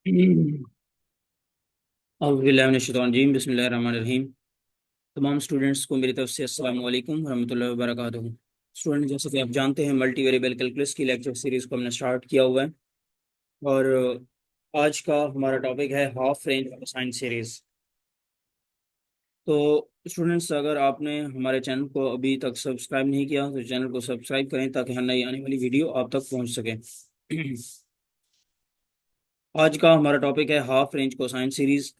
अऊज़ुबिल्लाहि बिस्मिल्लाहिर्रहमानिर्रहीम। तमाम स्टूडेंट्स को मेरी तरफ से अस्सलाम वालेकुम रहमतुल्लाहि व बरकातुहू। स्टूडेंट, जैसे कि आप जानते हैं, मल्टी वेरिएबल कैलकुलस की लेक्चर सीरीज को हमने स्टार्ट किया हुआ है और आज का हमारा टॉपिक है हाफ रेंज कोसाइन सीरीज। तो स्टूडेंट्स, अगर आपने हमारे चैनल को अभी तक सब्सक्राइब नहीं किया तो चैनल को सब्सक्राइब करें ताकि हर नई आने वाली वीडियो आप तक पहुंच सके। आज का हमारा टॉपिक है हाफ रेंज कोसाइन सीरीज।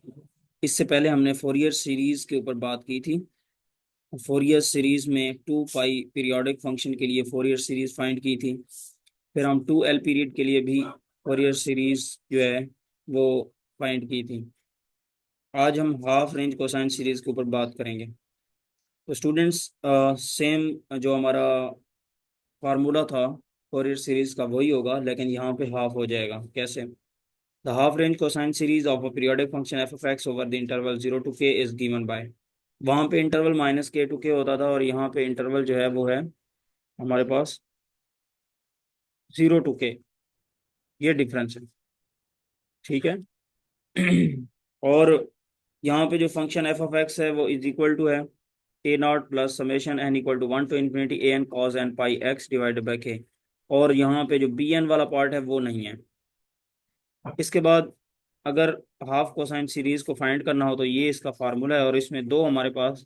इससे पहले हमने फोरियर सीरीज के ऊपर बात की थी। फोरियर सीरीज में 2 पाई पीरियोडिक फंक्शन के लिए फोरियर सीरीज फाइंड की थी। फिर हम 2L पीरियड के लिए भी फोरियर सीरीज जो है वो फाइंड की थी। आज हम हाफ रेंज कोसाइन सीरीज के ऊपर बात करेंगे। तो स्टूडेंट्स, सेम जो हमारा फार्मूला था फोरियर सीरीज का वही होगा, लेकिन यहाँ पे हाफ हो जाएगा। कैसे? The half range cosine series of a periodic function F of x over the interval 0 to k is given by. वहाँ पे इंटरवल -k to k होता था और यहाँ पे इंटरवल जो है वो है हमारे पास 0 to k। ये डिफरेंस है, ठीक है। और यहाँ पे जो फंक्शन एफ ऑफ एक्स है वो इज इक्वल टू है a0 plus summation n equal to 1 to ∞ an cos n pi x divided by k। और यहाँ पे जो बी एन वाला पार्ट है वो नहीं है। इसके बाद अगर हाफ कोसाइन सीरीज को फाइंड करना हो तो ये इसका फार्मूला है और इसमें दो हमारे पास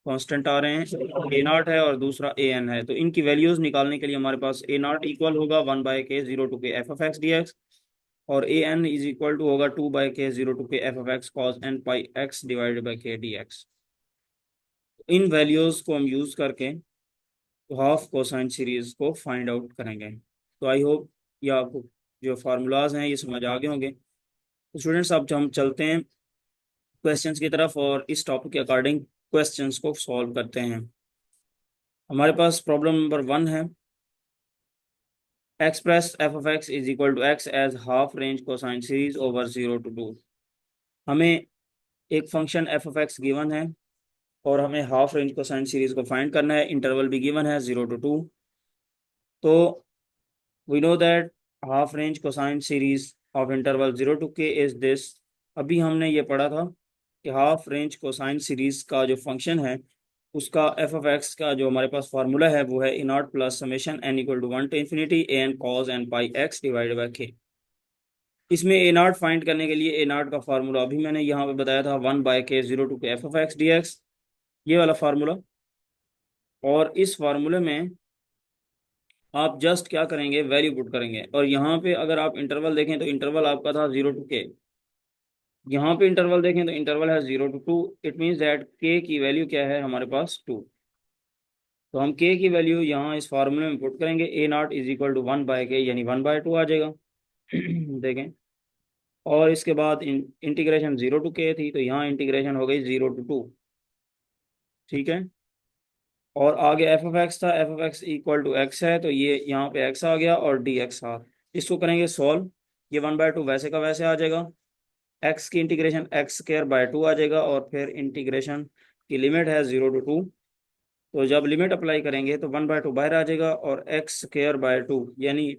कांस्टेंट आ रहे हैं, ए नॉट है और दूसरा ए एन है। तो इनकी वैल्यूज निकालने के लिए हमारे पास ए नॉट इक्वल होगा 1/k 0 to k F of X D X और A N is equal to होगा 2/k 0 to k F of X cos N pi x divided by K D X. इन values को हम use करके half cosine series को find out करेंगे। तो I hope ये आपको जो फार्मूलाज हैं ये समझ आ गए होंगे। तो स्टूडेंट्स, अब हम चलते हैं क्वेश्चंस की तरफ और इस टॉपिक के अकॉर्डिंग क्वेश्चंस को सॉल्व करते हैं। हमारे पास प्रॉब्लम नंबर 1 है। Express F of X is equal to X as half range cosine series over 0 to 2। हमें एक function F of X given है और हमें हाफ रेंज कोसाइन सीरीज को फाइंड करना है। इंटरवल भी गिवन है 0 to 2। तो we know that half range cosine series of interval 0 to k is this. अभी हमने ये पढ़ा था कि हाफ रेंज कोसाइन सीरीज का जो फंक्शन है उसका एफ ऑफ एक्स का जो हमारे पास फार्मूला है वो है a naught plus summation n equal to 1 to ∞ an cos n pi x divided by k। इसमें ए नॉट फाइंड करने के लिए ए नॉट का फार्मूला अभी मैंने यहाँ पे बताया था 1/k 0 to k F of X D x, ये वाला फार्मूला। और इस फार्मूले में आप जस्ट क्या करेंगे, वैल्यू पुट करेंगे। और यहाँ पे अगर आप इंटरवल देखें तो इंटरवल आपका था 0 to k। यहाँ पे इंटरवल देखें तो इंटरवल है 0 to 2। इट मीन्स दैट के की वैल्यू क्या है हमारे पास 2। तो हम के की वैल्यू यहाँ इस फार्मूले में पुट करेंगे। A naught is equal to 1/k यानी 1/2 आ जाएगा। देखें, और इसके बाद इंटीग्रेशन 0 to k थी तो यहाँ इंटीग्रेशन हो गई 0 to 2। ठीक है। और आगे एफ ऑफ एक्स था, F of X equal to X है तो ये यहाँ पे एक्स आ गया और डी एक्स आ। इसको करेंगे सॉल्व। ये 1/2 वैसे का वैसे आ जाएगा। एक्स की इंटीग्रेशन x² बाय 2 आ जाएगा और फिर इंटीग्रेशन की लिमिट है 0 to 2। तो जब लिमिट अप्लाई करेंगे तो 1/2 बाहर आ जाएगा और x² बाय 2 यानी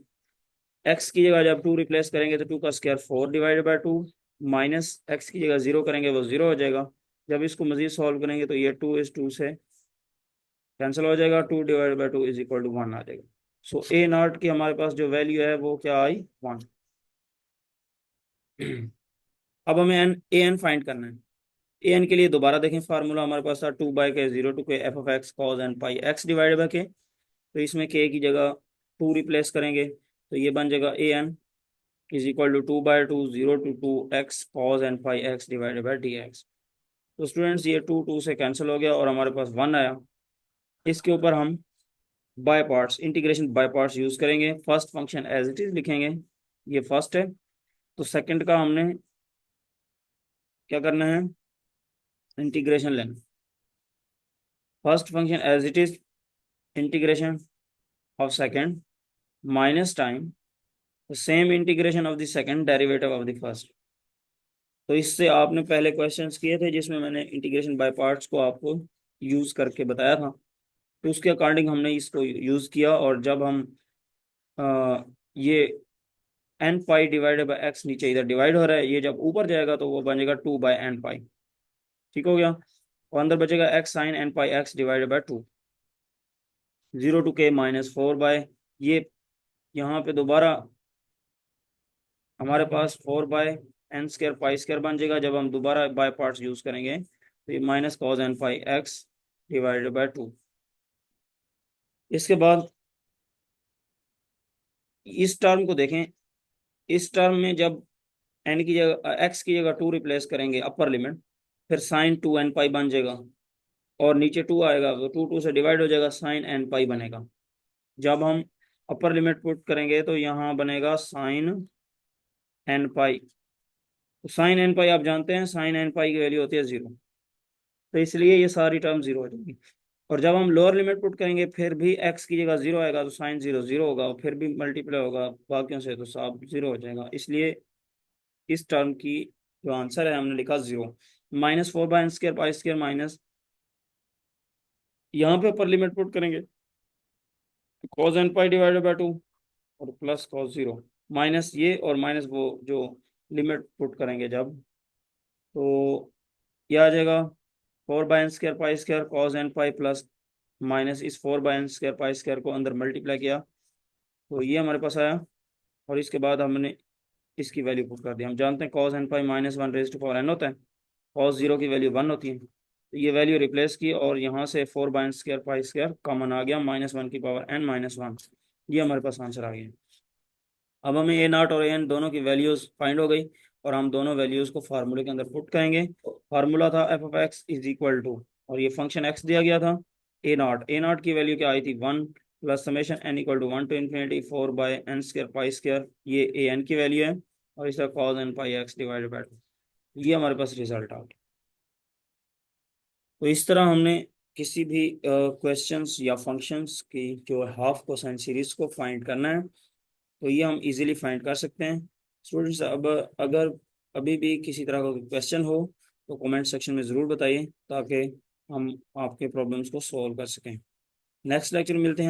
x की जगह जब 2 रिप्लेस करेंगे तो 2 का स्क्वायर 4/2 माइनस x की जगह 0 करेंगे वो 0 हो जाएगा। जब इसको मजीद सॉल्व करेंगे तो ये 2 से कैंसिल हो जाएगा। 2/2 इज इक्वल टू 1 आ जाएगा। सो ए नॉट की हमारे पास जो वैल्यू है वो क्या आई, 1। अब हमें ए एन फाइंड करना है। ए एन के लिए दोबारा देखें, फार्मूला हमारे पास था 2/k 0 to k F of X cos N pi x divided by K. तो इसमें के की जगह 2 रिप्लेस करेंगे तो ये बन जाएगा a N is equal to 2/2 0 to 2 x cos N pi x divided by d x. तो स्टूडेंट्स, ये 2 से कैंसिल हो गया और हमारे पास 1 आया। इसके ऊपर हम by parts, integration by parts use करेंगे। First function as it is लिखेंगे, ये फर्स्ट है। तो सेकंड का हमने क्या करना है, इंटीग्रेशन लेना। First function as it is integration of second minus time same integration of the second derivative of the first. तो इससे आपने पहले क्वेश्चंस किए थे जिसमें मैंने इंटीग्रेशन बाय पार्ट्स को आपको यूज करके बताया था। तो उसके अकॉर्डिंग हमने इसको यूज किया और जब हम ये N pi divided by X, नीचे इधर डिवाइड हो रहा है, ये जब ऊपर जाएगा तो वो बनेगा 2/n पाई। ठीक हो गया। और अंदर बचेगा X sine N pi x divided by 2, 0 to k-4 by, ये यहाँ पे दोबारा हमारे पास 4/n² पाई² बन जाएगा। जब हम दोबारा बाय पार्ट्स यूज करेंगे तो ये minus cos N pi x divided by 2। इसके बाद इस टर्म को देखें, इस टर्म में जब एन की जगह एक्स की जगह 2 रिप्लेस करेंगे अपर लिमिट, फिर साइन 2n पाई बन जाएगा, और नीचे 2 आएगा तो 2 से डिवाइड हो जाएगा, साइन एन पाई बनेगा। जब हम अपर लिमिट पुट करेंगे तो यहाँ बनेगा साइन एन पाई। तो साइन एन पाई आप जानते हैं, साइन एन पाई की वैल्यू होती है 0, तो इसलिए ये सारी टर्म 0 हो जाएगी। और जब हम लोअर लिमिट पुट करेंगे फिर भी एक्स की जगह 0 आएगा, तो साइन 0 0 होगा, और फिर भी मल्टीप्लाई होगा बाकियों से, तो सब 0 हो जाएगा। इसलिए इस टर्म की जो आंसर है हमने लिखा 0। -4/n² पाई² माइनस, यहाँ पे अपर लिमिट पुट करेंगे cos n pi divided by 2, और प्लस cos 0, माइनस ये और माइनस वो जो लिमिट पुट करेंगे जब, तो ये आ जाएगा 4/n² पाई² cos n pi plus minus इस 4/n² को अंदर मल्टीप्लाई किया, तो ये हमारे पास आया। और इसके बाद हमने इसकी वैल्यू पुट कर दी। हम जानते हैं cos n पाई -1 होता है, cos 0 की वैल्यू 1 होती है, तो ये वैल्यू रिप्लेस की और यहाँ से 4/n² पाई² कॉमन आ गया, -1n-1, ये हमारे पास आंसर आ गया। अब हमें a0 और an दोनों की वैल्यूज फाइंड हो गई, और हम दोनों वैल्यूज को फार्मूले के अंदर पुट करेंगे। फार्मूला था f(x) इज इक्वल टू, और ये फंक्शन x दिया गया था, a0 की वैल्यू क्या आई थी 1 plus summation n equal to 1 to ∞ 4/n²पाई², ये an की वैल्यू है, और इसका cos n pi x divided by 2, ये हमारे पास रिजल्ट आ गया। तो इस तरह हमने किसी भी क्वेश्चंस या फंक्शंस की जो हाफ कोसाइन सीरीज को फाइंड करना है, तो ये हम इजीली फाइंड कर सकते हैं। स्टूडेंट्स, अब अगर अभी भी किसी तरह का क्वेश्चन हो तो कमेंट सेक्शन में ज़रूर बताइए, ताकि हम आपके प्रॉब्लम्स को सॉल्व कर सकें। नेक्स्ट लेक्चर में मिलते हैं।